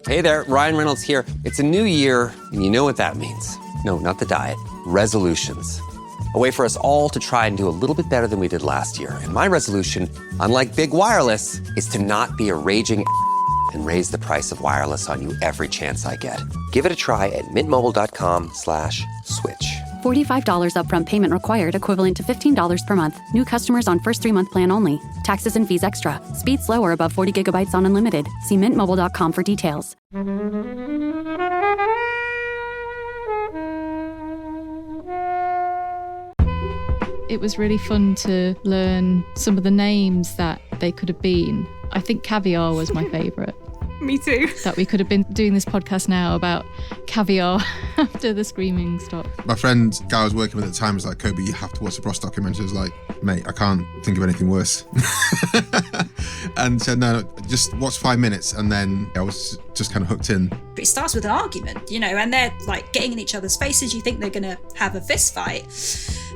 Hey there, Ryan Reynolds here. It's a new year, and you know what that means. No, not the diet. Resolutions. A way for us all to try and do a little bit better than we did last year. And my resolution, unlike big wireless, is to not be a raging and raise the price of wireless on you every chance I get. Give it a try at mintmobile.com/switch. $45 upfront payment required, equivalent to $15 per month. New customers on first 3-month plan only. Taxes and fees extra. Speed slower above 40 gigabytes on unlimited. See mintmobile.com for details. It was really fun to learn some of the names that they could have been. I think caviar was my favourite. Me too. That we could have been doing this podcast now about caviar after the screaming stopped. My friend, guy I was working with at the time, was like, Kobe, you have to watch the Bros documentary. I was like, mate, I can't think of anything worse. And said, no, just watch 5 minutes. And then I was just kind of hooked in. It starts with an argument, and they're like getting in each other's faces. You think they're going to have a fist fight,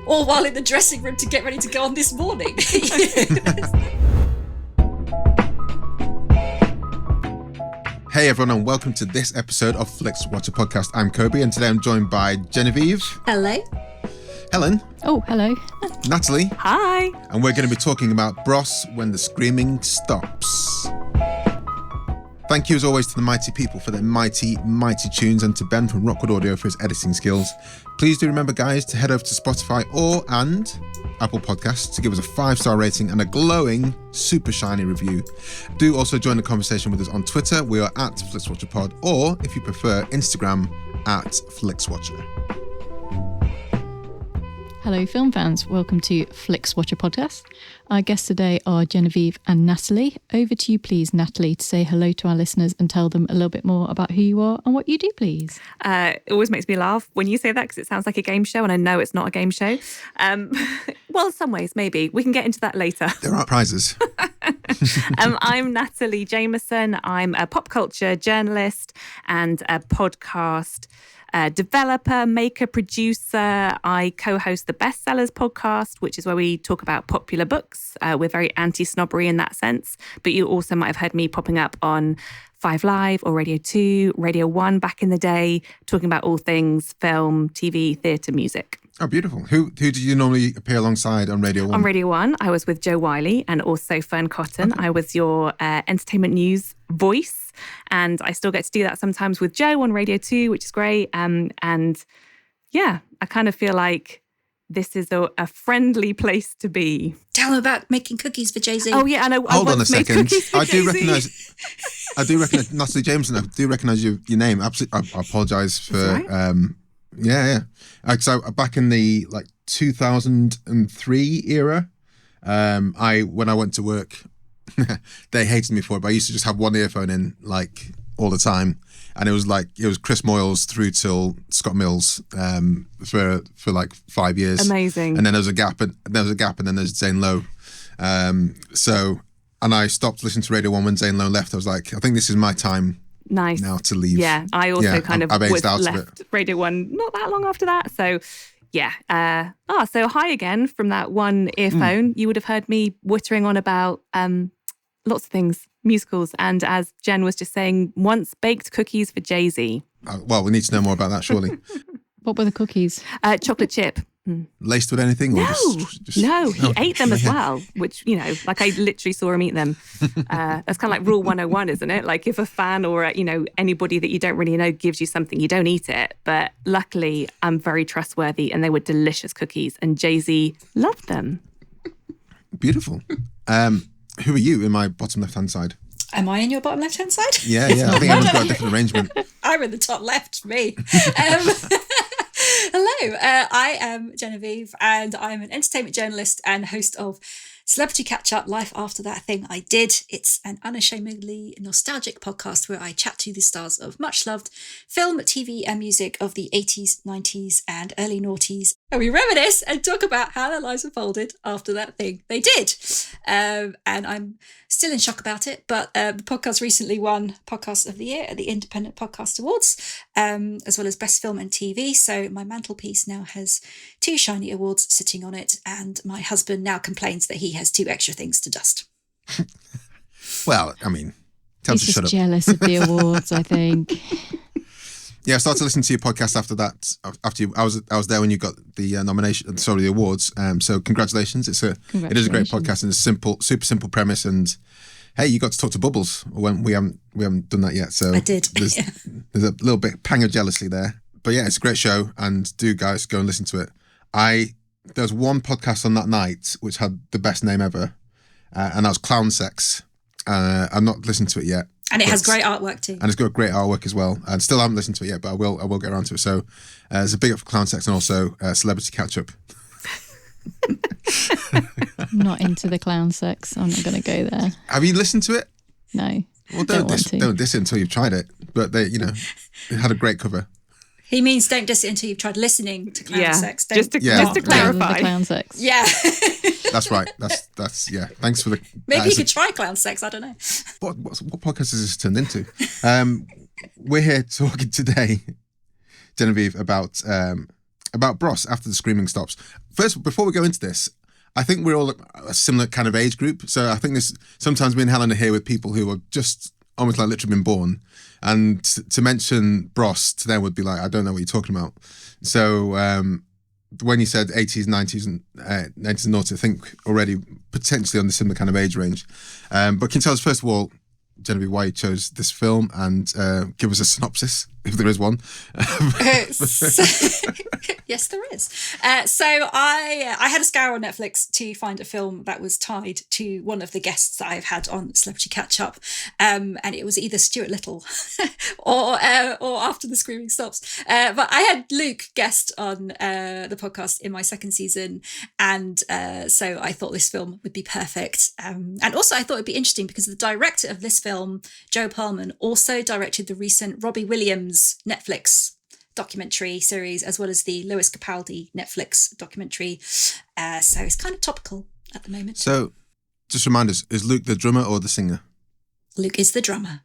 all while in the dressing room to get ready to go on this morning. Hey everyone, and welcome to this episode of Flixwatcher podcast. I'm Kobe, and today I'm joined by Genevieve. Hello. Helen. Oh, hello. Natalie. Hi. And we're going to be talking about Bros When the Screaming Stops. Thank you as always to the mighty people for their mighty, mighty tunes, and to Ben from Rockwood Audio for his editing skills. Please do remember, guys, to head over to Spotify and Apple Podcasts to give us a 5-star rating and a glowing, super shiny review. Do also join the conversation with us on Twitter. We are at FlixWatcherPod, or if you prefer, Instagram at FlixWatcher. Hello, film fans. Welcome to Flixwatcher podcast. Our guests today are Genevieve and Natalie. Over to you, please, Natalie, to say hello to our listeners and tell them a little bit more about who you are and what you do, please. It always makes me laugh when you say that because it sounds like a game show, and I know it's not a game show. Well, in some ways, maybe. We can get into that later. There are prizes. I'm Natalie Jamieson. I'm a pop culture journalist and a podcast developer, maker, producer. I co-host the Bestsellers podcast, which is where we talk about popular books. We're very anti-snobbery in that sense. But you also might have heard me popping up on 5 Live or Radio 2, Radio 1 back in the day, talking about all things film, TV, theatre, music. Oh, beautiful. Who did you normally appear alongside on Radio 1? On Radio 1, I was with Joe Wiley and also Fern Cotton. Okay. I was your entertainment news voice. And I still get to do that sometimes with Joe on Radio 2, which is great. And yeah, I kind of feel like this is a friendly place to be. Tell them about making cookies for Jay-Z. Oh, yeah. And Hold on a second. I do recognise Natalie Jamieson. I do recognise your name. Absolutely. I apologise for... Right. Yeah. So back in the 2003 era, when I went to work... they hated me for it, but I used to just have one earphone in all the time, and it was Chris Moyles through till Scott Mills for 5 years. Amazing. And then there was a gap, and then there's Zane Lowe. And I stopped listening to Radio 1 when Zane Lowe left. I was like, I think this is my time. Nice. Now to leave. Yeah, I also was left Radio 1 not that long after that, so. Yeah. So hi again from that one earphone. You would have heard me wittering on about lots of things, musicals, and as Jen was just saying, once baked cookies for Jay-Z. Well, we need to know more about that, surely. What were the cookies? Chocolate chip. Laced with anything? No, he ate them as well, which, I literally saw him eat them. That's kind of like Rule 101, isn't it? Like if a fan or, anybody that you don't really know gives you something, you don't eat it. But luckily, I'm very trustworthy and they were delicious cookies and Jay-Z loved them. Beautiful. Who are you in my bottom left-hand side? Am I in your bottom left-hand side? Yeah. I think everyone's got a different arrangement. I'm in the top left, me. Hello, I am Genevieve and I'm an entertainment journalist and host of Celebrity Catch Up, Life After That Thing I Did. It's an unashamedly nostalgic podcast where I chat to the stars of much loved film, TV and music of the 80s, 90s and early noughties. And we reminisce and talk about how their lives unfolded after that thing they did. And I'm still in shock about it, but the podcast recently won Podcast of the Year at the Independent Podcast Awards, as well as Best Film and TV. So my mantelpiece now has 2 shiny awards sitting on it, and my husband now complains that he has 2 extra things to dust. Well, I mean, Tell him He's to just shut up. jealous of the awards, I think. Yeah, I started listening to your podcast after that. I was there when you got the the awards. So congratulations! It is a great podcast and a super simple premise. And hey, you got to talk to Bubbles when we haven't done that yet. So I did. There's a little bit pang of jealousy there, but yeah, it's a great show. And do guys go and listen to it. There was one podcast on that night which had the best name ever, and that was Clown Sex. I've not listened to it yet. And it has great artwork too. And it's got great artwork as well. And still haven't listened to it yet, but I will get around to it. So there's a big up for Clown Sex and also Celebrity Catch Up. I'm not into the clown sex. I'm not going to go there. Have you listened to it? No. Well, don't diss it until you've tried it. But it had a great cover. He means don't diss it until you've tried listening to Clown Sex. Just to clarify. The clown sex. Yeah. That's right. That's yeah. Thanks for the. Maybe you could try Clown Sex. I don't know. What podcast has this turned into? We're here talking today, Genevieve, about Bros after the screaming stops. First, before we go into this, I think we're all a similar kind of age group. So I think sometimes me and Helen are here with people who are just almost like literally been born. And to mention Bros to them would be like, I don't know what you're talking about. So when you said 80s, 90s and 90s and 90s, I think already potentially on the similar kind of age range. But can you tell us, first of all, Genevieve, why you chose this film and give us a synopsis, if there is one. Yes, there is. So I had a scour on Netflix to find a film that was tied to one of the guests that I've had on Celebrity Catch Up, and it was either Stuart Little or After the Screaming Stops. But I had Luke guest on the podcast in my second season, and so I thought this film would be perfect. And also I thought it'd be interesting because the director of this film, Joe Perlman, also directed the recent Robbie Williams Netflix documentary series, as well as the Lewis Capaldi Netflix documentary. So it's kind of topical at the moment. So just remind us, is Luke the drummer or the singer? Luke is the drummer.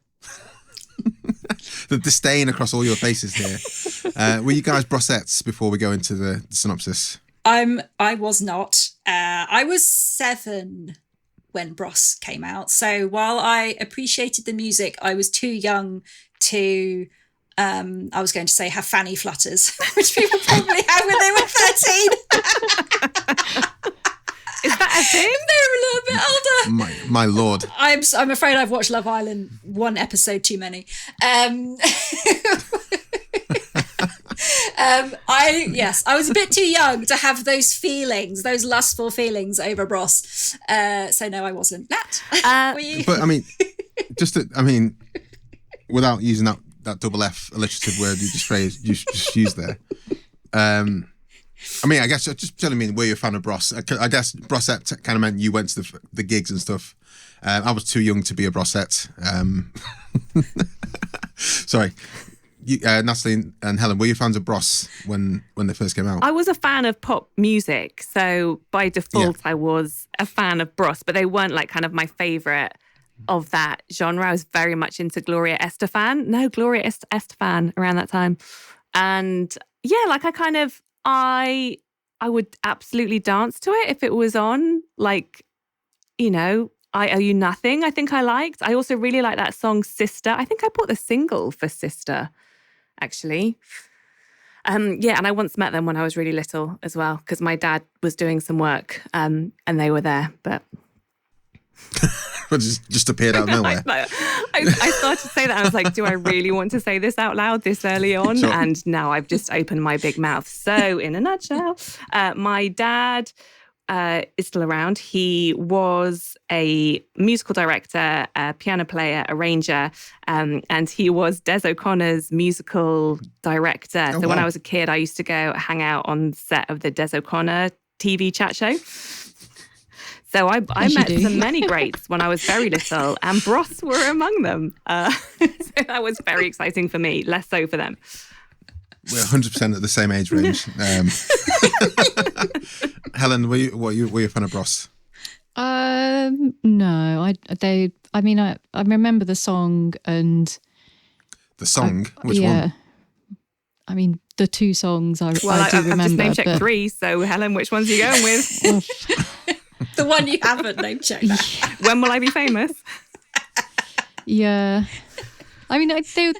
The disdain across all your faces here. Were you guys Brossettes before we go into the synopsis? I was not. I was 7 when Bros came out. So while I appreciated the music, I was too young to, I was going to say, have fanny flutters, which people probably had when they were 13. Is that a thing? They were a little bit older. My lord. I'm afraid I've watched Love Island one episode too many. I was a bit too young to have those feelings, those lustful feelings over Bros. So no, I wasn't. Nat, were you? But without using that double F alliterative word you just used there. I guess just telling me, were you a fan of Bros? I guess Brossette kind of meant you went to the gigs and stuff. I was too young to be a Brossette. Sorry. Natalie and Helen, were you fans of Bros when they first came out? I was a fan of pop music, so by default I was a fan of Bros, but they weren't like kind of my favourite of that genre. I was very much into Gloria Estefan around that time. And yeah, like I would absolutely dance to it if it was on, like, I Owe You Nothing, I think I liked. I also really like that song Sister. I think I bought the single for Sister, actually. And I once met them when I was really little as well, because my dad was doing some work and they were there, but... But just appeared out of nowhere. I started to say that. I was like, do I really want to say this out loud this early on? Sure. And now I've just opened my big mouth. So in a nutshell, my dad... is still around. He was a musical director, a piano player, arranger, and he was Des O'Connor's musical director. So when I was a kid, I used to go hang out on the set of the Des O'Connor TV chat show. So I met many greats when I was very little, and Bros were among them. So that was very exciting for me, less so for them. We're 100% at the same age range. Helen, were you a fan of Bros? No, I remember the song and the song. Which one? I mean, the 2 songs I do remember. I've just name checked 3. So Helen, which ones are you going with? The one you haven't name checked. When will I be famous? Yeah. I mean, I think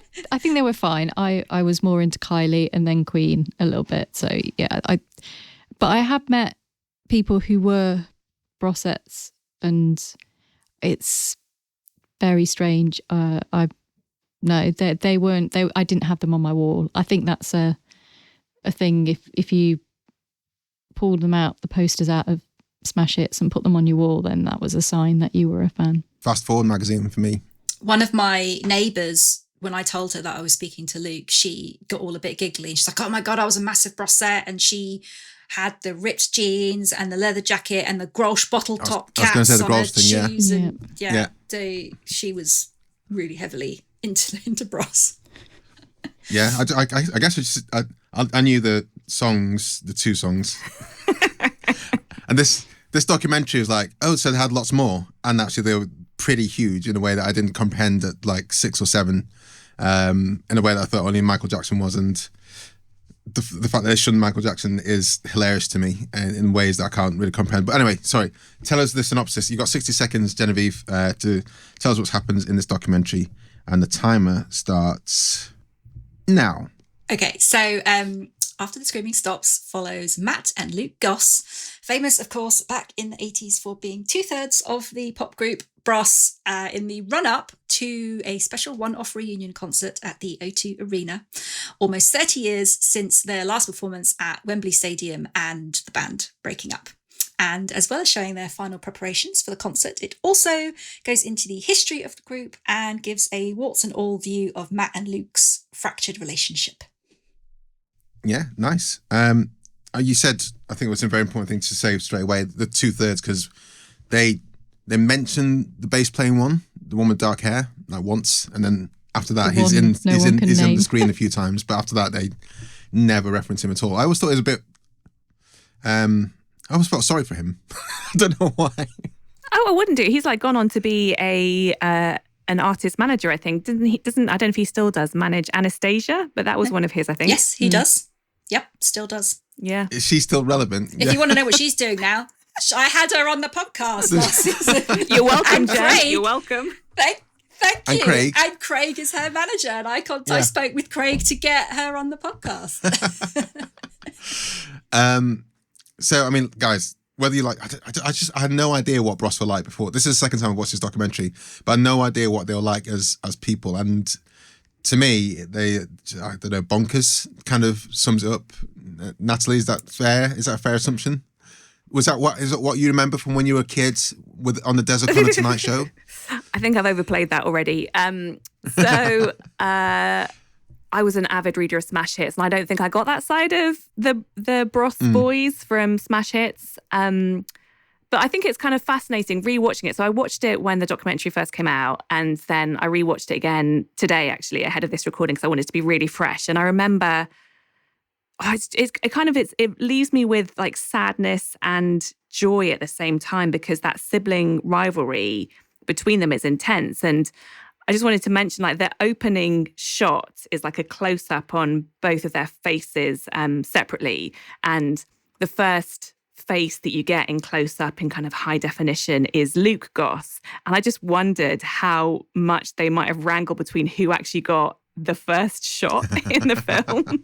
they were fine. I was more into Kylie and then Queen a little bit. So yeah, but I have met people who were Brossettes, and it's very strange. They weren't. I didn't have them on my wall. I think that's a thing. If you pulled them out, the posters out of Smash Hits and put them on your wall, then that was a sign that you were a fan. Fast Forward magazine for me. One of my neighbours, when I told her that I was speaking to Luke, she got all a bit giggly. She's like, oh my God, I was a massive Brossette. And she had the ripped jeans and the leather jacket and the Grolsch bottle top caps on her shoes. Yeah. She was really heavily into Bros. Yeah, I guess I knew the songs, the two songs. And this documentary was like, oh, so they had lots more. And actually they were pretty huge in a way that I didn't comprehend at like 6 or 7, in a way that I thought only Michael Jackson was. And the fact that they shunned Michael Jackson is hilarious to me in ways that I can't really comprehend. But anyway, sorry, tell us the synopsis. You've got 60 seconds, Genevieve, to tell us what happens in this documentary. And the timer starts now. Okay, so After the Screaming Stops follows Matt and Luke Goss, famous, of course, back in the 80s for being 2/3 of the pop group Bros, in the run-up to a special one-off reunion concert at the O2 Arena, almost 30 years since their last performance at Wembley Stadium and the band breaking up. And as well as showing their final preparations for the concert, it also goes into the history of the group and gives a warts and all view of Matt and Luke's fractured relationship. Yeah, nice. You said, I think it was a very important thing to say straight away, the 2/3, because they mentioned the bass playing one, the one with dark hair, like once, and then after that he's in the screen a few times, but after that they never reference him at all. I always thought it was a bit. I always felt sorry for him. I don't know why. Oh, I wouldn't do. He's like gone on to be an artist manager, I think. I don't know if he still does manage Anastasia, but that was one of his, I think. Yes, he does. Yep, still does. Yeah. Is she still relevant? If you want to know what she's doing now, I had her on the podcast last season. You're welcome, Jen. You're welcome. Thank and you. Craig. And Craig is her manager, and I spoke with Craig to get her on the podcast. So, I mean, guys, whether you like, I had no idea what Bros were like before. This is the second time I've watched this documentary, but I had no idea what they were like as people. And to me, I don't know, bonkers kind of sums it up. Natalie, is that fair? Is that a fair assumption? Is that what you remember from when you were a kid on the Desert Connor Tonight Show? I think I've overplayed that already. I was an avid reader of Smash Hits, and I don't think I got that side of the Bros boys from Smash Hits. But I think it's kind of fascinating rewatching it. So I watched it when the documentary first came out, and then I rewatched it again today, actually, ahead of this recording, because I wanted it to be really fresh. And I remember it leaves me with like sadness and joy at the same time, because that sibling rivalry between them is intense. And I just wanted to mention, like, their opening shot is like a close-up on both of their faces separately. And the first face that you get in close-up in kind of high definition is Luke Goss. And I just wondered how much they might have wrangled between who actually got the first shot in the film,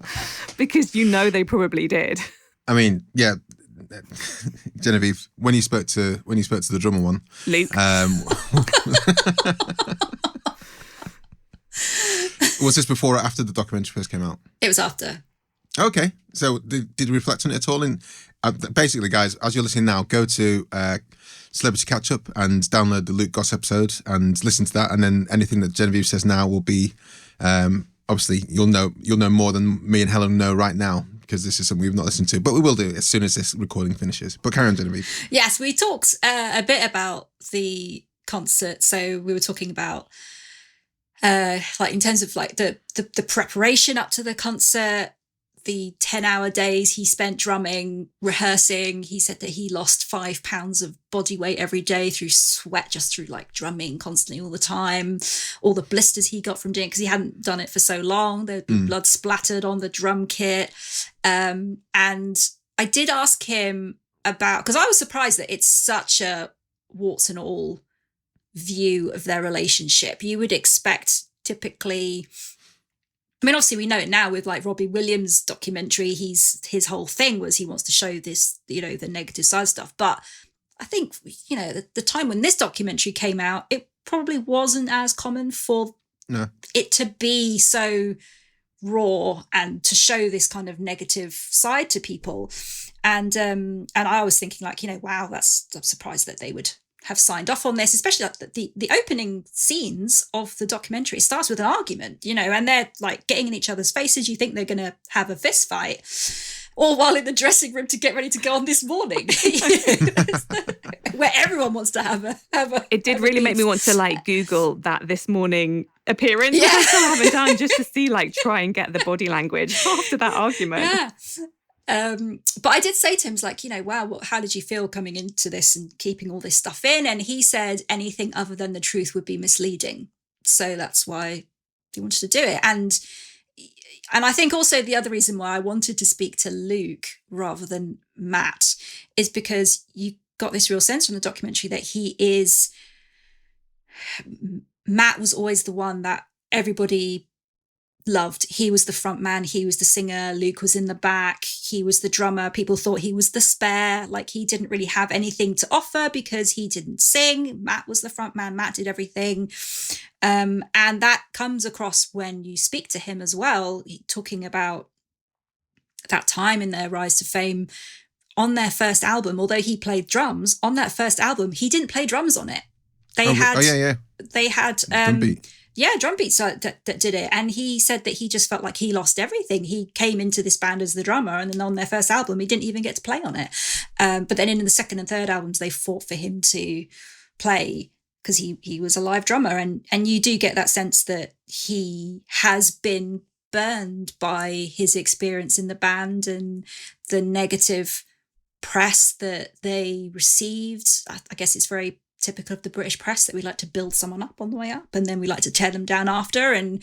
because they probably did. I mean, yeah. Genevieve, when you spoke to the drummer one, Luke, was this before or after the documentary first came out? It was after. Okay, so did you reflect on it at all? And basically, guys, as you're listening now, go to Celebrity Catch Up and download the Luke Goss episode and listen to that. And then anything that Genevieve says now will be obviously you'll know more than me and Helen know right now, because this is something we've not listened to, but we will do as soon as this recording finishes. But carry on, Genevieve. Yes, we talked a bit about the concert. So we were talking about like in terms of like the preparation up to the concert, the 10-hour days he spent drumming, rehearsing. He said that he lost 5 pounds of body weight every day through sweat, just through like drumming constantly all the time. All the blisters he got from doing, because he hadn't done it for so long. There'd be blood splattered on the drum kit. And I did ask him about, because I was surprised that it's such a warts and all view of their relationship. You would expect typically, I mean, obviously we know it now with like Robbie Williams' documentary, his whole thing was he wants to show this, you know, the negative side stuff. But I think, you know, the time when this documentary came out, it probably wasn't as common for it to be so raw and to show this kind of negative side to people. And I was thinking like, you know, wow, I'm surprised that they would have signed off on this, especially like the opening scenes of the documentary. It starts with an argument, you know, and they're like getting in each other's faces. You think they're going to have a fist fight, all while in the dressing room to get ready to go on This Morning, where everyone wants to have a. It did really make me want to like Google that This Morning appearance. Yeah. I still haven't done, just to see, like, try and get the body language after that argument. Yeah. But I did say to him, like, you know, wow, how did you feel coming into this and keeping all this stuff in? And he said anything other than the truth would be misleading. So that's why he wanted to do it. And I think also the other reason why I wanted to speak to Luke rather than Matt is because you got this real sense from the documentary that Matt was always the one that everybody loved. He was the front man. He was the singer. Luke was in the back. He was the drummer. People thought he was the spare. Like, he didn't really have anything to offer because he didn't sing. Matt was the front man. Matt did everything. And that comes across when you speak to him as well, talking about that time in their rise to fame. On their first album, although he played drums, on that first album, he didn't play drums on it. They had drum beats that did it. And he said that he just felt like he lost everything. He came into this band as the drummer, and then on their first album, he didn't even get to play on it. But then in the second and third albums, they fought for him to play because he was a live drummer. And you do get that sense that he has been burned by his experience in the band and the negative press that they received. I guess it's very typical of the British press that we like to build someone up on the way up and then we like to tear them down after. And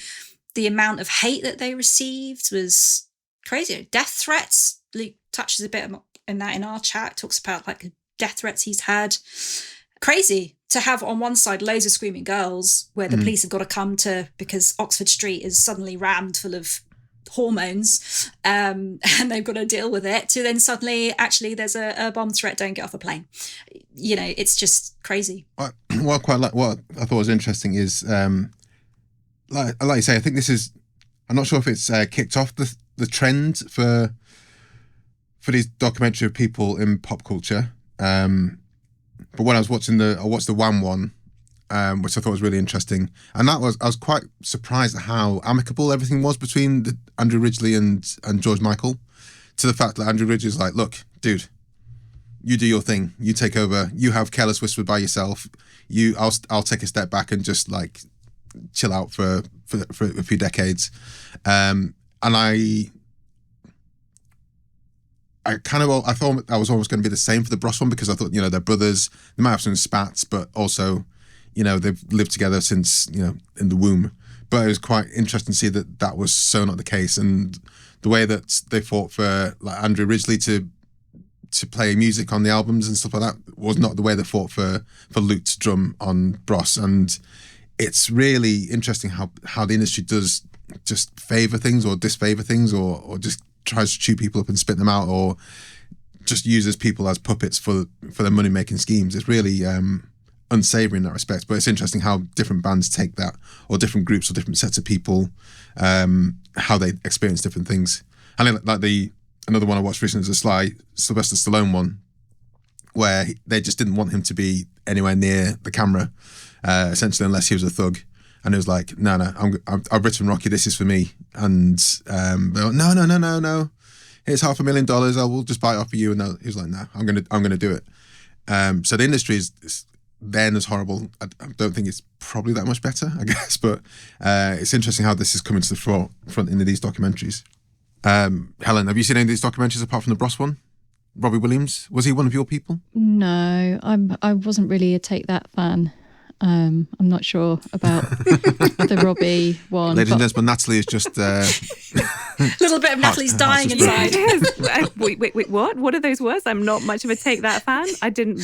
the amount of hate that they received was crazy. Death threats. Luke touches a bit in that in our chat, talks about like death threats he's had. Crazy to have on one side loads of screaming girls where the police have got to come to because Oxford Street is suddenly rammed full of hormones and they've got to deal with it, to then suddenly actually there's a bomb threat, don't get off a plane. You know, it's just crazy. What I thought was interesting is like you say, I think this is, I'm not sure if it's kicked off the trend for these documentary of people in pop culture, but when I was watching I watched the Wham one, which I thought was really interesting. And I was quite surprised at how amicable everything was between Andrew Ridgeley and George Michael, to the fact that Andrew Ridgeley's like, look, dude, you do your thing. You take over. You have Careless Whisper by yourself. I'll take a step back and just like chill out for a few decades. And I thought I was almost going to be the same for the Bros one, because I thought, you know, they're brothers. They might have some spats, but also, you know, they've lived together since, you know, in the womb. But it was quite interesting to see that was so not the case. And the way that they fought for like Andrew Ridgeley to play music on the albums and stuff like that was not the way they fought for Luke to drum on Bros. And it's really interesting how the industry does just favour things or disfavour things or just tries to chew people up and spit them out, or just uses people as puppets for their money-making schemes. It's really unsavoury in that respect. But it's interesting how different bands take that, or different groups or different sets of people, how they experience different things. And like another one I watched recently was the Sylvester Stallone one, where they just didn't want him to be anywhere near the camera, essentially, unless he was a thug. And it was like, no, I've written Rocky, this is for me. And no, here's $500,000, I will just buy it off of you. And he was like, no, I'm gonna do it. So the industry is then as horrible. I don't think it's probably that much better, I guess. But it's interesting how this is coming to the front into these documentaries. Helen, have you seen any of these documentaries apart from the Bros one? Robbie Williams, was he one of your people? No, I wasn't really a Take That fan. I'm not sure about the Robbie one. Ladies and gentlemen, Natalie is just... a little bit of Natalie's dying inside. Wait, what? What are those words? I'm not much of a Take That fan. I didn't...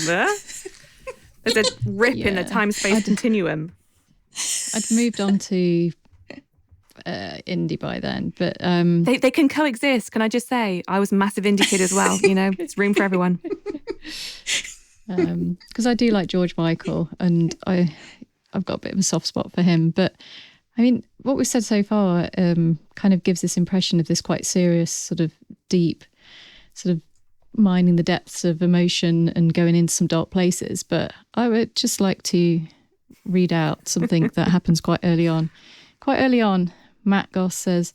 There's There's a rip in the time-space continuum. I'd moved on to indie by then, but they can coexist. Can I just say, I was a massive indie kid as well. It's room for everyone. Because I do like George Michael, and I've got a bit of a soft spot for him. But I mean, what we've said so far kind of gives this impression of this quite serious, sort of deep, sort of mining the depths of emotion and going into some dark places. But I would just like to read out something that happens quite early on. Quite early on, Matt Goss says,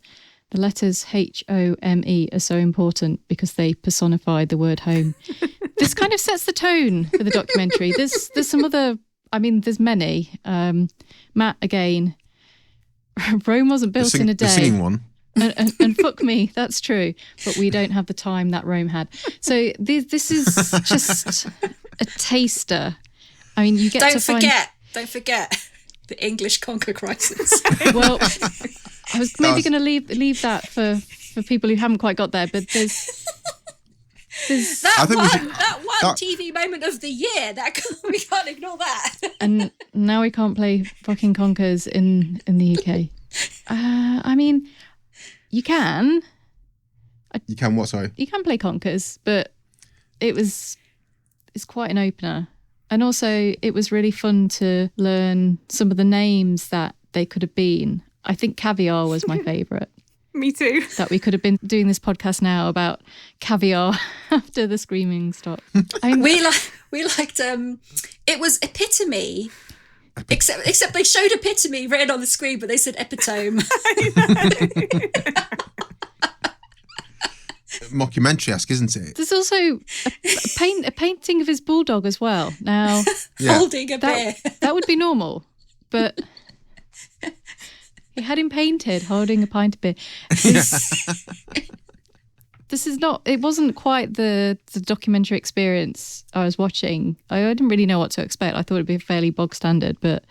the letters HOME are so important because they personify the word home. This kind of sets the tone for the documentary. There's some other, I mean, there's many. Matt, again, Rome wasn't built in a day. The singing one. And fuck me, that's true. But we don't have the time that Rome had. So this is just a taster. I mean, you get Don't forget the English conquer crisis. Well, I was maybe going to leave that for people who haven't quite got there, but there's that one TV moment of the year. We can't ignore that. And now we can't play fucking conkers in the UK. I mean, you can. You can what? Sorry. You can play conkers, but it's quite an opener. And also, it was really fun to learn some of the names that they could have been. I think caviar was my favourite. Me too. That we could have been doing this podcast now about caviar after the screaming stopped. I mean, we liked it was epitome. Except they showed epitome written on the screen, but they said epitome. Mockumentary-esque, isn't it? There's also a painting of his bulldog as well. Now, holding a beer. That would be normal, but he had him painted holding a pint of beer. This is not. It wasn't quite the documentary experience I was watching. I didn't really know what to expect. I thought it'd be fairly bog standard, but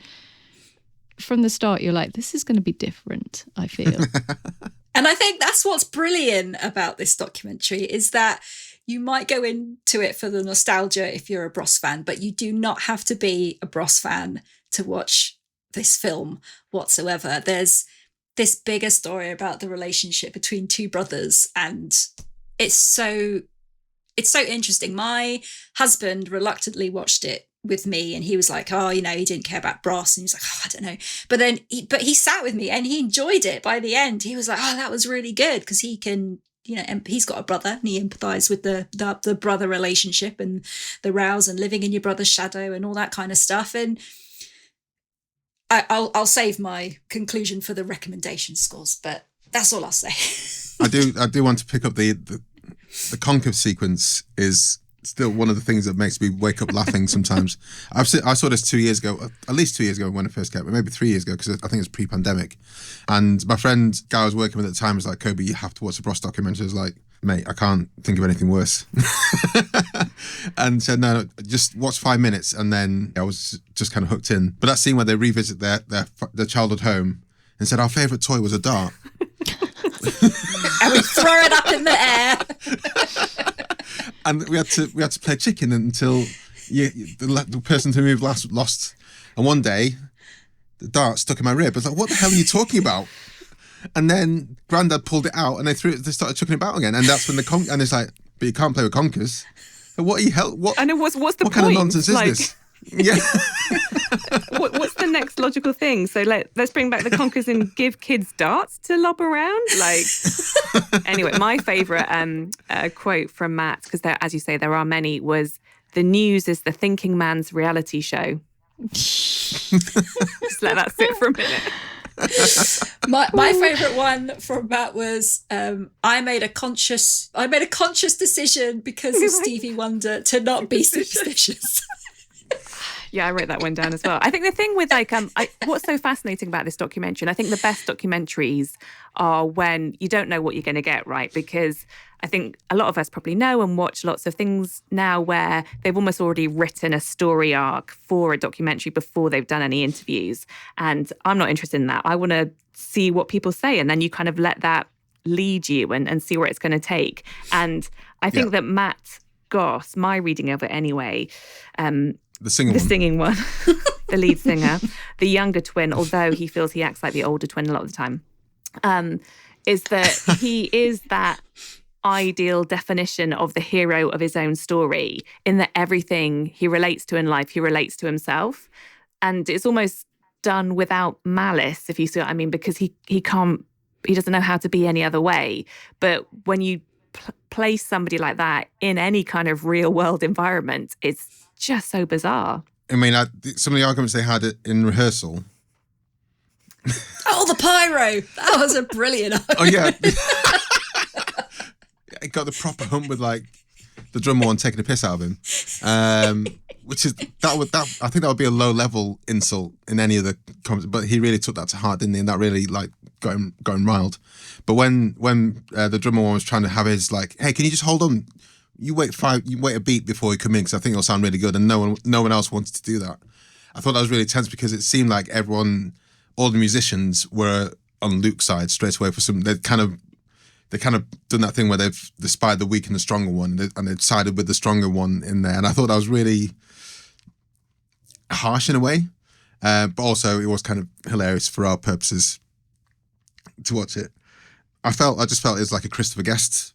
from the start, you're like, this is going to be different. I feel. And I think that's what's brilliant about this documentary is that you might go into it for the nostalgia if you're a Bros fan, but you do not have to be a Bros fan to watch this film whatsoever. There's this bigger story about the relationship between two brothers, and it's so interesting. My husband reluctantly watched it with me, and he was like, he didn't care about Bros, and he was like, I don't know. But then he sat with me and he enjoyed it. By the end, he was like, that was really good, because he can, he's got a brother and he empathized with the brother relationship and the rows and living in your brother's shadow and all that kind of stuff. And I'll save my conclusion for the recommendation scores, but that's all I'll say. I do want to pick up the concave sequence is still one of the things that makes me wake up laughing sometimes. I saw this 2 years ago, at least 2 years ago when I first came, maybe 3 years ago, because I think it was pre-pandemic. And my friend, guy I was working with at the time, was like, Kobe, you have to watch the Bros documentary. I was like, mate, I can't think of anything worse. And said, no, just watch 5 minutes. And then I was just kind of hooked in. But that scene where they revisit their childhood home and said, our favourite toy was a dart. And we throw it up in the air. And we had to play chicken until the person who moved last lost. And one day, the dart stuck in my rib. I was like, what the hell are you talking about? And then Grandad pulled it out and they started chucking it about again. And that's when and it's like, but you can't play with conkers. But what are you what? I know, what's the what point? Kind of nonsense is this? Yeah. What's the next logical thing? So let's bring back the conkers and give kids darts to lob around. Anyway, my favourite quote from Matt, because as you say, there are many, was, "The news is the thinking man's reality show." Just let that sit for a minute. My favourite one from Matt was, I made a conscious decision because of Stevie Wonder to not be superstitious. Yeah, I wrote that one down as well. I think the thing with what's so fascinating about this documentary, and I think the best documentaries are when you don't know what you're going to get, right? Because I think a lot of us probably know and watch lots of things now where they've almost already written a story arc for a documentary before they've done any interviews. And I'm not interested in that. I want to see what people say, and then you kind of let that lead you and see where it's going to take. And I think that Matt Goss, my reading of it anyway, The singing the one. singing one, the lead singer, the younger twin, although he feels he acts like the older twin a lot of the time, is that he is that ideal definition of the hero of his own story, in that everything he relates to in life, he relates to himself. And it's almost done without malice, if you see what I mean, because he doesn't know how to be any other way. But when you place somebody like that in any kind of real world environment, it's just so bizarre. I mean, some of the arguments they had in rehearsal. Oh, the pyro! That was a brilliant argument. Oh yeah, it got the proper hump with like the drummer one taking a piss out of him, which is that. I think that would be a low level insult in any of the comments, but he really took that to heart, didn't he? And that really like got him riled. But when the drummer one was trying to have his like, hey, can you just hold on? You wait a beat before you come in because I think it'll sound really good, and no one else wanted to do that. I thought that was really tense because it seemed like all the musicians were on Luke's side straight away. They kind of done that thing where they've spied the weak and the stronger one, and they've sided with the stronger one in there. And I thought that was really harsh in a way, but also it was kind of hilarious for our purposes to watch it. I just felt it was like a Christopher Guest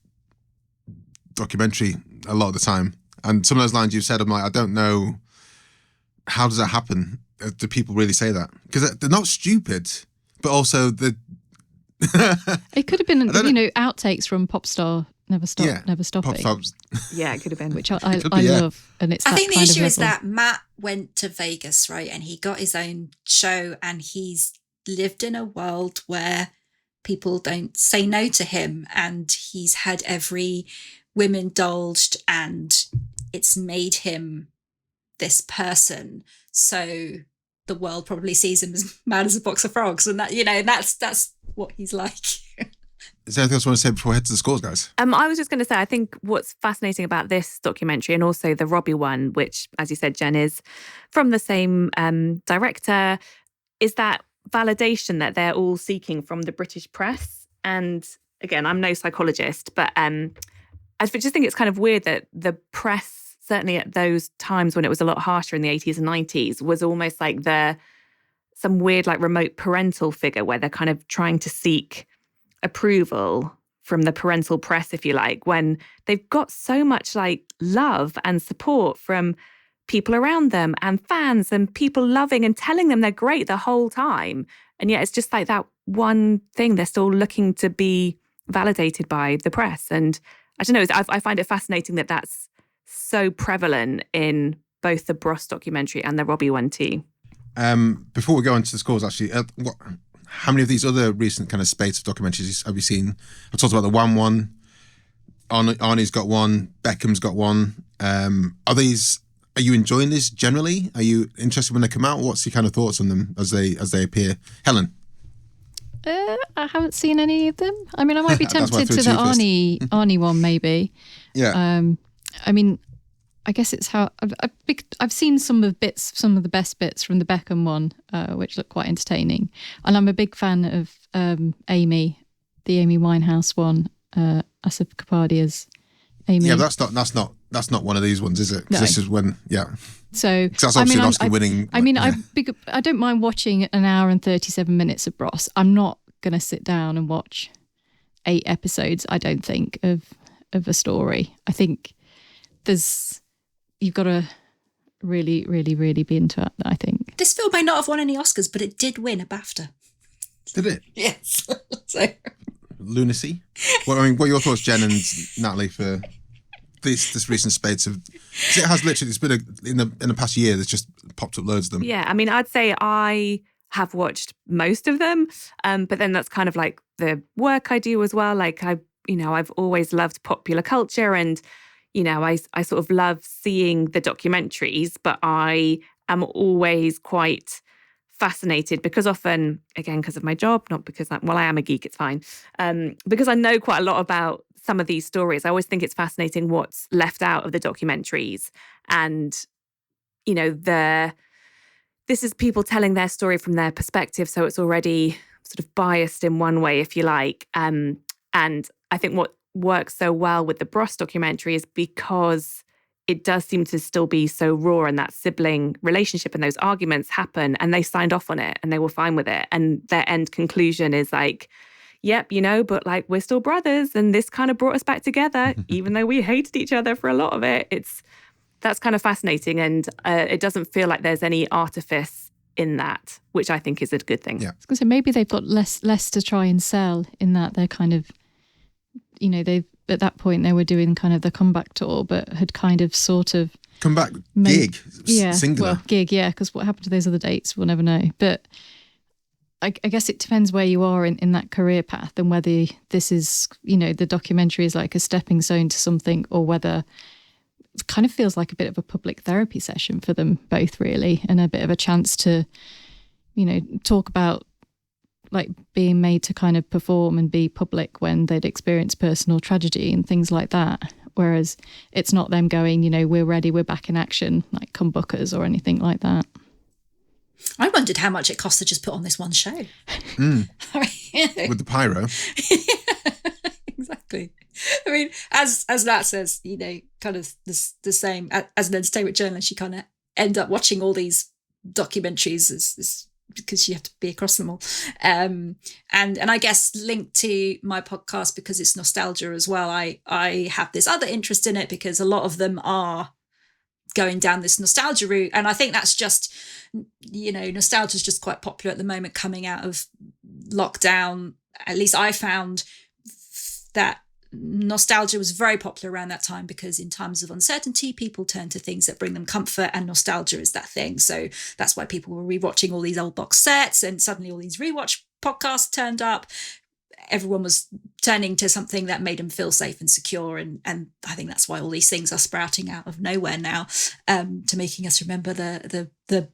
documentary a lot of the time. And some of those lines you've said, I'm like, I don't know, how does that happen? Do people really say that? Because they're not stupid, but also it could have been, outtakes from Popstar Never Stopping. Pop Stops. Yeah, it could have been. Which I love. And it's I think the issue is level. that Matt went to Vegas, right? And he got his own show, and he's lived in a world where people don't say no to him, and he's had every whim indulged, and it's made him this person. So the world probably sees him as mad as a box of frogs, and that's what he's like. Is there anything else you want to say before we head to the scores, guys? I was just going to say, I think what's fascinating about this documentary, and also the Robbie one, which, as you said, Jen, is from the same director, is that validation that they're all seeking from the British press. And again, I'm no psychologist, but I just think it's kind of weird that the press, certainly at those times when it was a lot harsher in the 80s and 90s, was almost like some weird like remote parental figure where they're kind of trying to seek approval from the parental press, if you like, when they've got so much like love and support from people around them and fans and people loving and telling them they're great the whole time. And yet it's just like that one thing they're still looking to be validated by the press. And I don't know, I find it fascinating that that's so prevalent in both the Bros documentary and the Robbie one too. Before we go into the scores, actually, how many of these other recent kind of spate of documentaries have you seen? I talked about the Wham one. Arnie's got one. Beckham's got one. Are you enjoying these generally? Are you interested when they come out? What's your kind of thoughts on them as they appear? Helen? I haven't seen any of them. I mean, I might be tempted to the Arnie one, maybe. Yeah. I mean, I guess it's how I've seen some of the best bits from the Beckham one, which look quite entertaining, and I'm a big fan of Amy, the Amy Winehouse one, Asif Kapadia's Amy. Yeah, but that's not one of these ones, is it? No. This is when, yeah. So that's obviously an Oscar-winning. I don't mind watching an hour and 37 minutes of Bros. I'm not going to sit down and watch 8 episodes. I don't think of a story. I think you've got to really, really, really be into it, I think. This film may not have won any Oscars, but it did win a BAFTA. Did it? Yes. So. Lunacy. What are your thoughts, Jen and Natalie, for this recent spate of? It has literally. It's been in the past year. There's just popped up loads of them. Yeah, I mean, I'd say I have watched most of them, but then that's kind of like the work I do as well. Like I've always loved popular culture, and I sort of love seeing the documentaries, but I am always quite fascinated because often, again, because of my job, not because I am a geek, it's fine. Because I know quite a lot about some of these stories. I always think it's fascinating what's left out of the documentaries. And, this is people telling their story from their perspective. So it's already sort of biased in one way, if you like. And I think what works so well with the Bros documentary is because it does seem to still be so raw, and that sibling relationship and those arguments happen, and they signed off on it and they were fine with it. And their end conclusion is like, yep, but like we're still brothers and this kind of brought us back together, even though we hated each other for a lot of it. That's kind of fascinating. And it doesn't feel like there's any artifice in that, which I think is a good thing. Yeah. I was going to say, maybe they've got less to try and sell in that they're kind of, they've, at that point they were doing kind of the comeback tour, but had kind of sort of Comeback gig, singular. Well, gig, yeah, because what happened to those other dates, we'll never know. But I guess it depends where you are in that career path and whether this is, the documentary is like a stepping stone to something, or whether it kind of feels like a bit of a public therapy session for them both, really, and a bit of a chance to, talk about like being made to kind of perform and be public when they'd experienced personal tragedy and things like that. Whereas it's not them going, we're ready, we're back in action, like come book us or anything like that. I wondered how much it cost to just put on this one show. With the pyro. Yeah, exactly. I mean, as Nat says, kind of the same. As an entertainment journalist, you kind of end up watching all these documentaries because you have to be across them all. And I guess linked to my podcast, because it's nostalgia as well, I have this other interest in it because a lot of them are going down this nostalgia route. And I think that's just, nostalgia is just quite popular at the moment coming out of lockdown. At least I found that nostalgia was very popular around that time, because in times of uncertainty, people turn to things that bring them comfort, and nostalgia is that thing. So that's why people were rewatching all these old box sets, and suddenly all these rewatch podcasts turned up. Everyone was turning to something that made them feel safe and secure. And I think that's why all these things are sprouting out of nowhere now, to making us remember the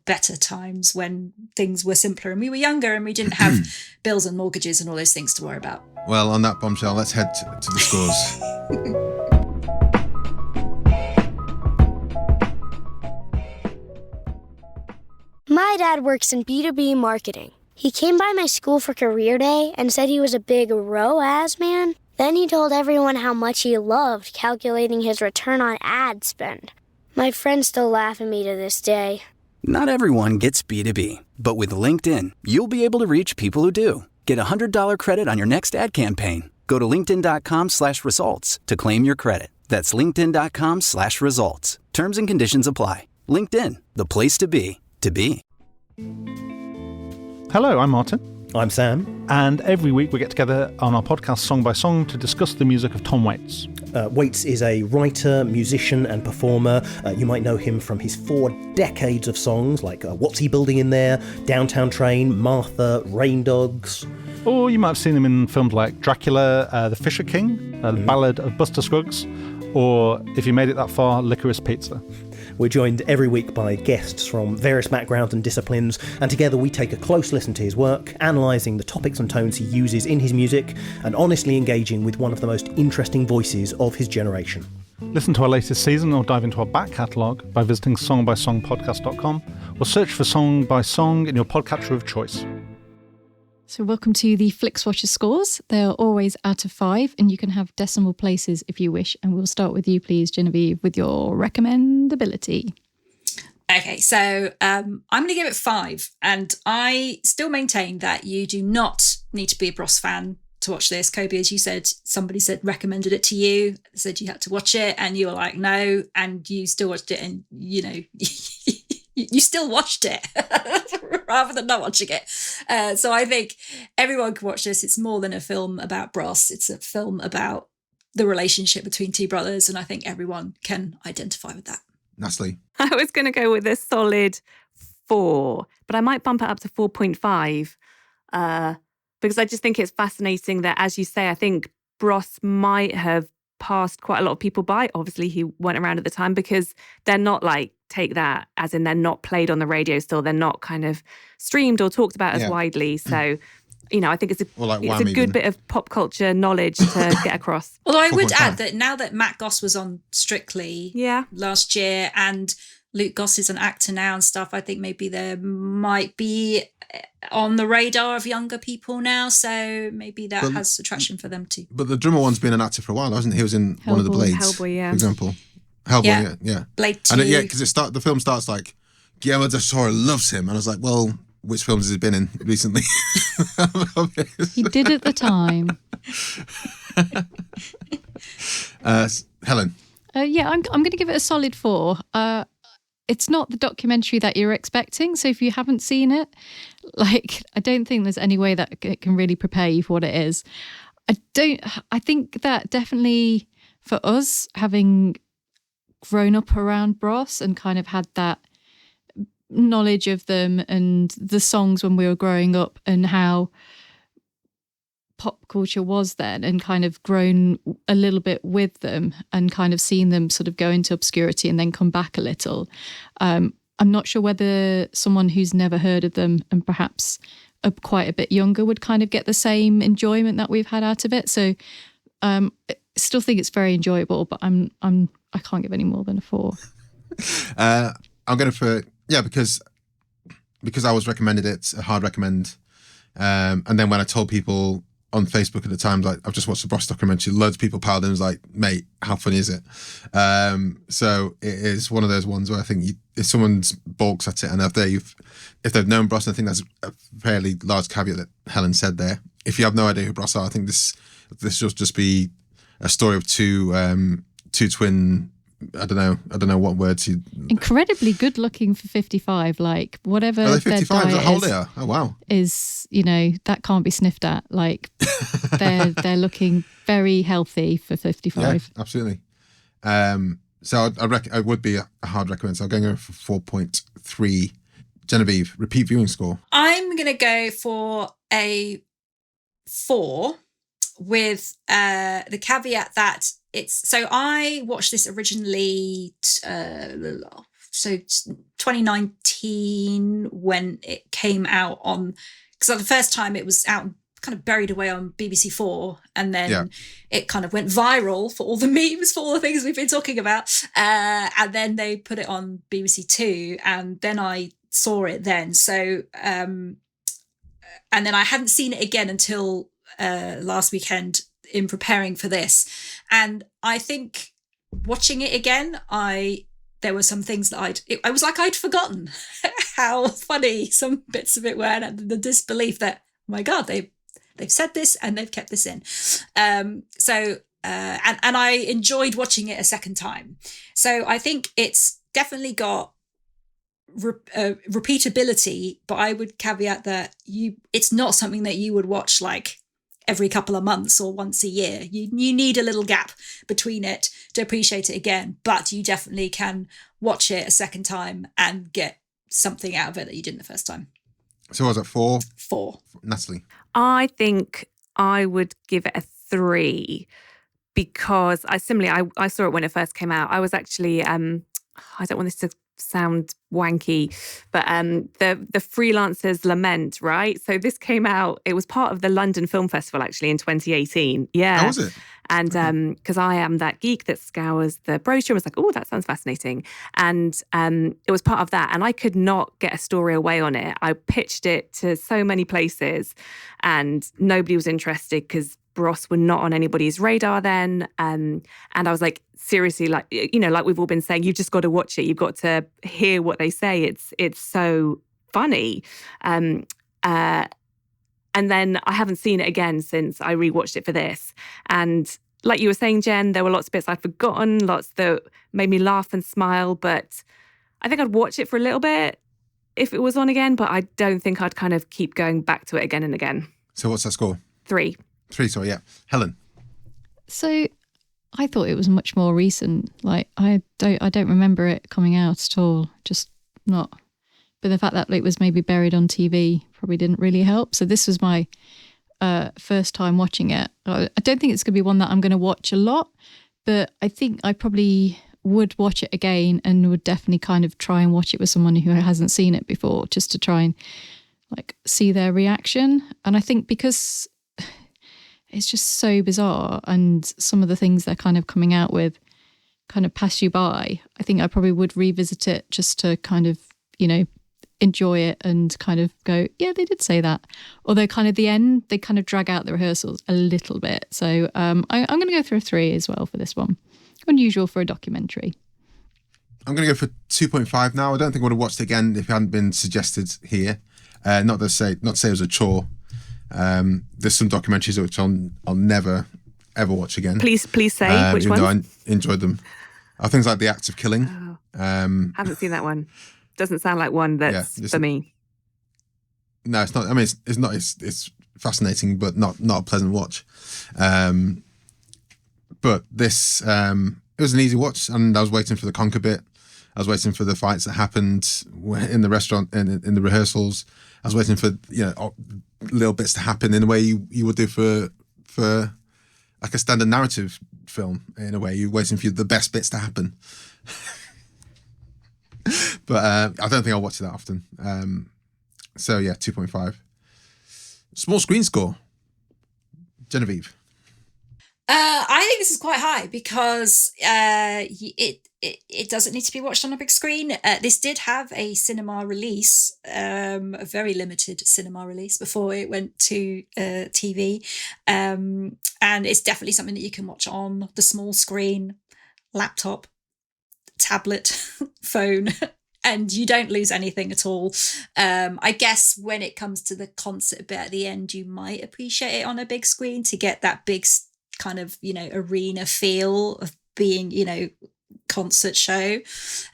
better times when things were simpler and we were younger and we didn't have bills and mortgages and all those things to worry about. Well, on that bombshell, let's head to the scores. My dad works in B2B marketing. He came by my school for career day and said he was a big ROAS man. Then he told everyone how much he loved calculating his return on ad spend. My friends still laugh at me to this day. Not everyone gets B2B, but with LinkedIn, you'll be able to reach people who do. Get a $100 credit on your next ad campaign. Go to linkedin.com/results to claim your credit. That's linkedin.com/results. Terms and conditions apply. LinkedIn, the place to be, to be. Hello, I'm Martin. I'm Sam. And every week we get together on our podcast Song by Song to discuss the music of Tom Waits. Waits is a writer, musician and performer. You might know him from his 4 decades of songs like What's He Building in There, Downtown Train, Martha, Rain Dogs. Or you might have seen him in films like Dracula, The Fisher King, The Ballad of Buster Scruggs, or, if you made it that far, Licorice Pizza. We're joined every week by guests from various backgrounds and disciplines, and together we take a close listen to his work, analysing the topics and tones he uses in his music, and honestly engaging with one of the most interesting voices of his generation. Listen to our latest season or dive into our back catalogue by visiting songbysongpodcast.com, or search for Song by Song in your podcatcher of choice. So welcome to the Flixwatcher scores. They are always out of 5, and you can have decimal places if you wish. And we'll start with you, please, Genevieve, with your recommendability. Okay, so I'm going to give it 5. And I still maintain that you do not need to be a Bros fan to watch this. Kobe, as you said, somebody recommended it to you, said you had to watch it, and you were like, no, and you still watched it, and, you still watched it rather than not watching it. So I think everyone can watch this. It's more than a film about Bros. It's a film about the relationship between two brothers, and I think everyone can identify with that. Natalie? I was going to go with a solid 4, but I might bump it up to 4.5 because I just think it's fascinating that, as you say, I think Bros might have passed quite a lot of people by. Obviously, he weren't around at the time because they're not like, take that, as in they're not played on the radio still. They're not kind of streamed or talked about as widely. So, I think it's a good bit of pop culture knowledge to get across. Although I would add that now that Matt Goss was on Strictly last year, and Luke Goss is an actor now and stuff, I think maybe there might be on the radar of younger people now. So maybe that has attraction for them too. But the drummer one's been an actor for a while, hasn't he? He was in one of the Blades, Hellboy, for example. Hellboy, yeah. Blade 2. And because the film starts like, Guillermo del Toro loves him. And I was like, well, which films has he been in recently? He did at the time. Helen. I'm going to give it a solid 4. It's not the documentary that you're expecting. So if you haven't seen it, I don't think there's any way that it can really prepare you for what it is. I think that definitely for us, having grown up around Bros and kind of had that knowledge of them and the songs when we were growing up and how pop culture was then, and kind of grown a little bit with them and kind of seen them sort of go into obscurity and then come back a little. I'm not sure whether someone who's never heard of them and perhaps quite a bit younger would kind of get the same enjoyment that we've had out of it. So I still think it's very enjoyable, but I can't give any more than a 4. I'm going for because I was recommended it, a hard recommend. And then when I told people on Facebook at the time, like, I've just watched the Bros documentary, loads of people piled in and was like, mate, how funny is it? So it is one of those ones where I think if someone balks at it, and if they've known Bros, I think that's a fairly large caveat that Helen said there. If you have no idea who Bros are, I think this will just be a story of two twin. I don't know what words you. Incredibly good looking for 55. Like whatever. Are they 55? Is that how old is, they are? Oh wow. Is that can't be sniffed at. Like they're looking very healthy for 55. Yeah, absolutely. So I would be a hard recommend. So I'm going for 4.3. Genevieve, repeat viewing score. I'm going to go for a 4 with the caveat that so I watched this originally, so 2019 when it came out on, because the first time it was out kind of buried away on BBC4, and then it kind of went viral for all the memes, for all the things we've been talking about, and then they put it on BBC Two, and then I saw it then. So and then I hadn't seen it again until last weekend in preparing for this, and I think watching it again, there were some things that I was like I'd forgotten how funny some bits of it were, and the disbelief that, oh my God, they've said this and they've kept this in. So I enjoyed watching it a second time. So I think it's definitely got repeatability, but I would caveat that it's not something that you would watch like every couple of months or once a year. You need a little gap between it to appreciate it again, but you definitely can watch it a second time and get something out of it that you didn't the first time. So was it 4? 4. Natalie? I think I would give it a 3 because I saw it when it first came out. I was actually, I don't want this to sound wanky, but the Freelancer's Lament, right? So this came out, it was part of the London Film Festival actually in 2018. Yeah. How was it? And because I am that geek that scours the brochure, was like, oh, that sounds fascinating. And it was part of that. And I could not get a story away on it. I pitched it to so many places and nobody was interested because Bros were not on anybody's radar then. And I was like, seriously, like, like we've all been saying, you've just got to watch it. You've got to hear what they say. It's so funny. And then I haven't seen it again since I rewatched it for this. And like you were saying, Jen, there were lots of bits I'd forgotten, lots that made me laugh and smile. But I think I'd watch it for a little bit if it was on again, but I don't think I'd kind of keep going back to it again and again. So what's that score? 3. 3, sorry, yeah. Helen? So I thought it was much more recent. Like I don't remember it coming out at all. Just not. But the fact that it was maybe buried on TV probably didn't really help. So this was my first time watching it. I don't think it's going to be one that I'm going to watch a lot, but I think I probably would watch it again and would definitely kind of try and watch it with someone who hasn't seen it before, just to try and like see their reaction. And I think because it's just so bizarre and some of the things they're kind of coming out with kind of pass you by, I think I probably would revisit it just to kind of, enjoy it and kind of go, yeah, they did say that. Although kind of the end, they kind of drag out the rehearsals a little bit. So I'm going to go through a 3 as well for this one. Unusual for a documentary. I'm going to go for 2.5 now. I don't think I would have watched it again if it hadn't been suggested here. Not to say it was a chore. There's some documentaries which I'll never ever watch again. Please say which ones. Even though I enjoyed them. Things like The Act of Killing. Haven't seen that one. Doesn't sound like one that's for me. No, it's not. I mean, it's not. It's fascinating, but not a pleasant watch. But this, it was an easy watch, and I was waiting for the conquer bit. I was waiting for the fights that happened in the restaurant in the rehearsals. I was waiting for little bits to happen in a way you would do for like a standard narrative film. In a way, you're waiting for the best bits to happen. But I don't think I'll watch it that often. So yeah, 2.5. Small screen score. Genevieve. I think this is quite high because it doesn't need to be watched on a big screen. This did have a cinema release, a very limited cinema release before it went to TV. And it's definitely something that you can watch on the small screen, laptop, tablet, phone, and you don't lose anything at all. I guess when it comes to the concert bit at the end, you might appreciate it on a big screen to get that big kind of, arena feel of being, concert show.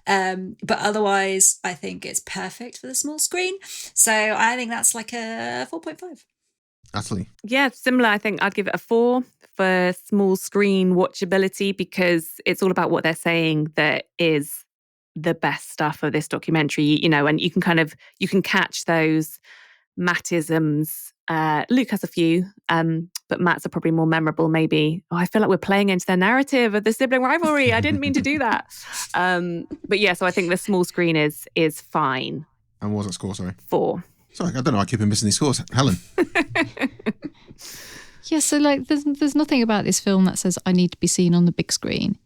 But otherwise, I think it's perfect for the small screen. So I think that's like a 4.5. Natalie. Yeah, similar. I think I'd give it a 4 for small screen watchability, because it's all about what they're saying that is the best stuff of this documentary, and you can catch those Mattisms. Luke has a few, but Matt's are probably more memorable, maybe. I feel like we're playing into their narrative of the sibling rivalry. I didn't mean to do that. But yeah, so I think the small screen is fine. And what was that score, sorry? 4. Sorry, I don't know. I keep missing these scores. Helen. Yeah, so there's nothing about this film that says I need to be seen on the big screen.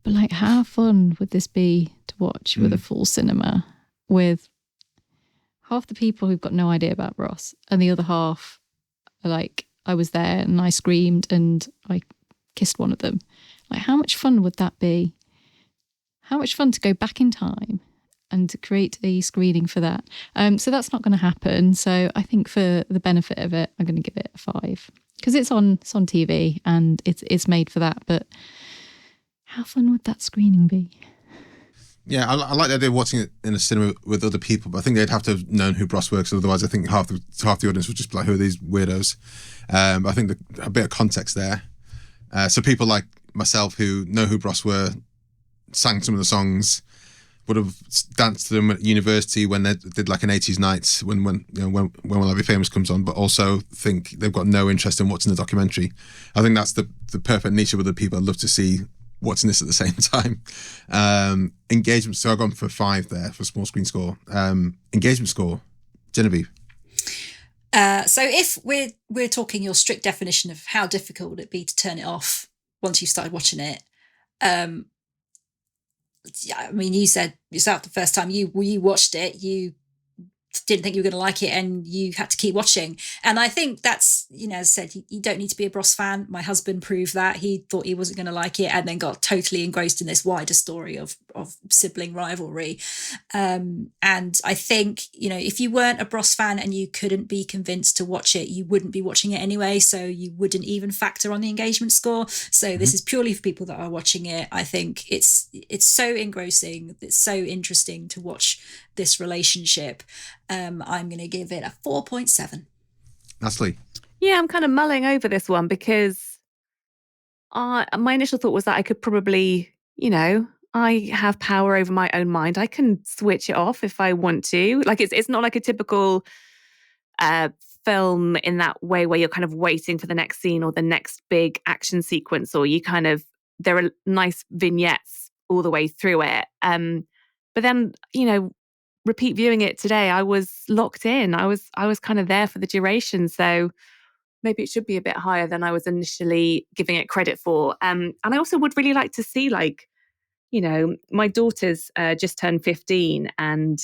But how fun would this be to watch with a full cinema with half the people who've got no idea about Ross and the other half are I was there and I screamed and I kissed one of them. How much fun would that be? How much fun to go back in time and to create a screening for that. So that's not going to happen. So I think for the benefit of it, I'm going to give it a 5 because it's on TV and it's made for that. But how fun would that screening be? Yeah, I like the idea of watching it in a cinema with other people, but I think they'd have to have known who Bros works. Otherwise, I think half the audience would just be like, "Who are these weirdos?" I think a bit of context there. So people like myself who know who Bros were, sang some of the songs, would have danced to them at university when they did an 80s night when Will I Be Famous comes on, but also think they've got no interest in watching the documentary. I think that's the perfect niche of other people I'd love to see watching this at the same time. Engagement, so I've gone for 5 there for small screen score. Engagement score, Genevieve. So if we're talking your strict definition of how difficult would it be to turn it off once you started watching it, you said yourself the first time you watched it, you didn't think you were going to like it and you had to keep watching. And I think that's, as I said, you don't need to be a Bros fan. My husband proved that. He thought he wasn't going to like it and then got totally engrossed in this wider story of sibling rivalry. And I think, if you weren't a Bros fan and you couldn't be convinced to watch it, you wouldn't be watching it anyway. So you wouldn't even factor on the engagement score. So this is purely for people that are watching it. I think it's so engrossing. It's so interesting to watch this relationship. I'm going to give it a 4.7. Natalie. Yeah, I'm kind of mulling over this one because my initial thought was that I could probably, I have power over my own mind. I can switch it off if I want to. It's not like a typical film in that way where you're kind of waiting for the next scene or the next big action sequence, or there are nice vignettes all the way through it. But then, repeat viewing it today, I was locked in. I was kind of there for the duration. So maybe it should be a bit higher than I was initially giving it credit for. And I also would really like to see, my daughter's just turned 15, and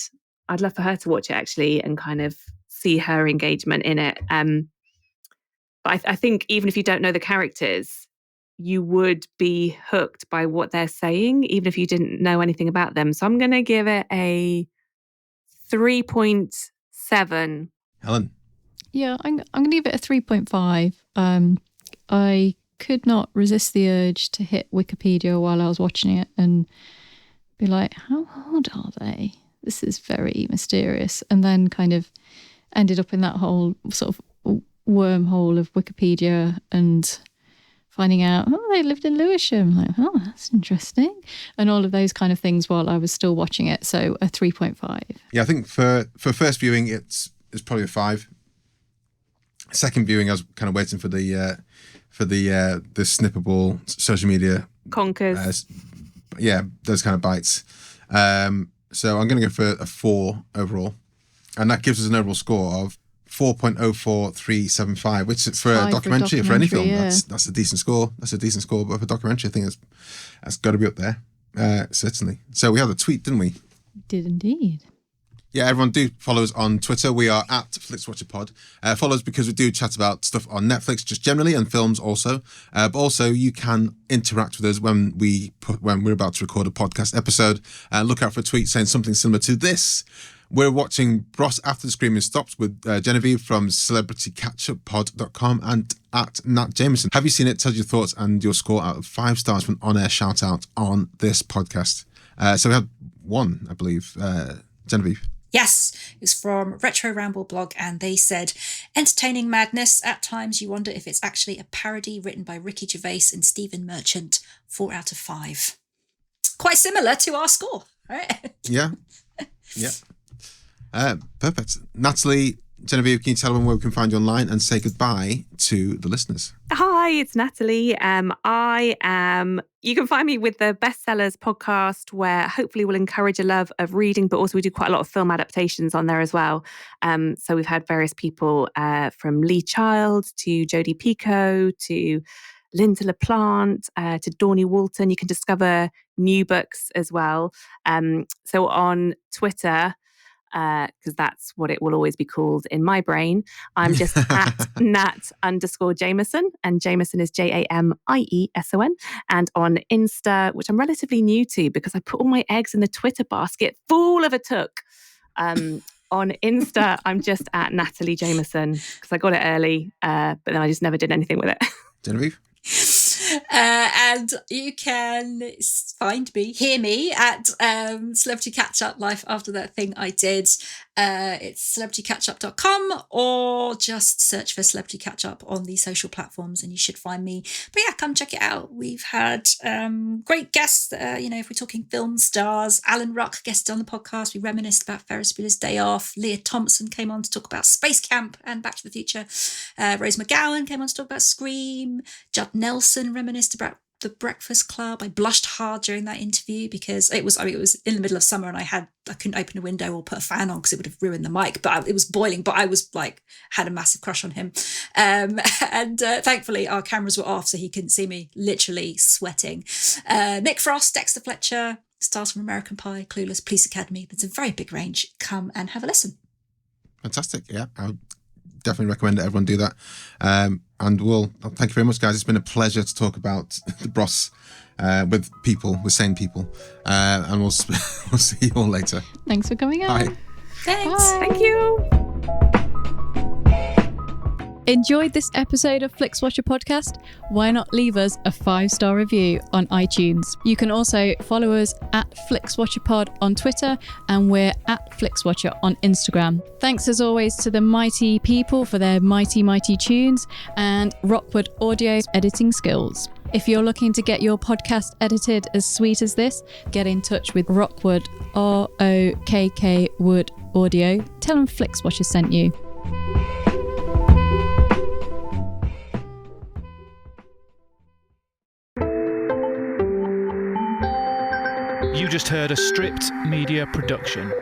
I'd love for her to watch it actually and kind of see her engagement in it. But I think even if you don't know the characters, you would be hooked by what they're saying, even if you didn't know anything about them. So I'm going to give it a 3.7. Helen? Yeah, I'm going to give it a 3.5. I could not resist the urge to hit Wikipedia while I was watching it and be like, how old are they? This is very mysterious. And then kind of ended up in that whole sort of wormhole of Wikipedia and finding out, oh, they lived in Lewisham. Like, oh, that's interesting. And all of those kind of things while I was still watching it. So a 3.5. Yeah, I think for first viewing, it's probably a 5. Second viewing, I was kind of waiting for the snippable social media Conkers. Those kind of bites. So I'm going to go for a 4 overall, and that gives us an overall score of 4.04375, which for a documentary, for any film, yeah. that's a decent score. That's a decent score, but for a documentary, I think that's got to be up there, certainly. So we had a tweet, didn't we? Did indeed. Yeah, everyone do follow us on Twitter. We are at FlixWatcherPod. Follow us because we do chat about stuff on Netflix just generally and films also. But also you can interact with us when we're about to record a podcast episode. Look out for a tweet saying something similar to this. We're watching Bros After the Screaming Stops with Genevieve from celebritycatchuppod.com and at Nat Jamieson. Have you seen it? Tell us your thoughts and your score out of 5 stars for an on-air shout out on this podcast. So we had one, I believe, Genevieve. Yes, it was from Retro Ramble blog, and they said, entertaining madness. At times you wonder if it's actually a parody written by Ricky Gervais and Stephen Merchant. 4 out of 5. Quite similar to our score, right? Yeah. Perfect. Natalie, Genevieve, can you tell them where we can find you online and say goodbye to the listeners? Hi, it's Natalie. You can find me with the Bestsellers podcast, where hopefully we'll encourage a love of reading, but also we do quite a lot of film adaptations on there as well. So we've had various people from Lee Child to Jodie Picoult to Linda LaPlante to Dawnie Walton. You can discover new books as well. So on Twitter, because that's what it will always be called in my brain, I'm just at Nat_Jamieson, and Jamieson is Jamieson. And on Insta, which I'm relatively new to because I put all my eggs in the Twitter basket, fool of a took. On Insta, I'm just at Natalie Jamieson because I got it early, but then I just never did anything with it. Genevieve? And you can hear me at Celebrity Catch Up Life After That Thing I Did. It's celebritycatchup.com, or just search for Celebrity Catch Up on the social platforms and you should find me. But yeah, come check it out. We've had great guests. If we're talking film stars, Alan Ruck guested on the podcast. We reminisced about Ferris Bueller's Day Off. Leah Thompson came on to talk about Space Camp and Back to the Future. Rose McGowan came on to talk about Scream. Judd Nelson reminisced about The Breakfast Club. I blushed hard during that interview because it was in the middle of summer and I couldn't open a window or put a fan on because it would have ruined the mic, but it was boiling, but I was had a massive crush on him. And thankfully our cameras were off so he couldn't see me literally sweating. Nick Frost, Dexter Fletcher, stars from American Pie, Clueless, Police Academy. There's a very big range. Come and have a listen. Fantastic. Yeah, I would definitely recommend that everyone do that. And thank you very much, guys. It's been a pleasure to talk about the Bros with sane people. And we'll see you all later. Thanks for coming on. Bye. Thanks. Bye. Thank you. Enjoyed this episode of Flixwatcher podcast? Why not leave us a 5-star review on iTunes? You can also follow us at FlixWatcherPod on Twitter, and we're at FlixWatcher on Instagram. Thanks as always to the mighty people for their mighty, mighty tunes, and Rockwood Audio's editing skills. If you're looking to get your podcast edited as sweet as this, get in touch with Rockwood, ROKK Wood Audio. Tell them Flixwatcher sent you. You just heard a Stripped Media production.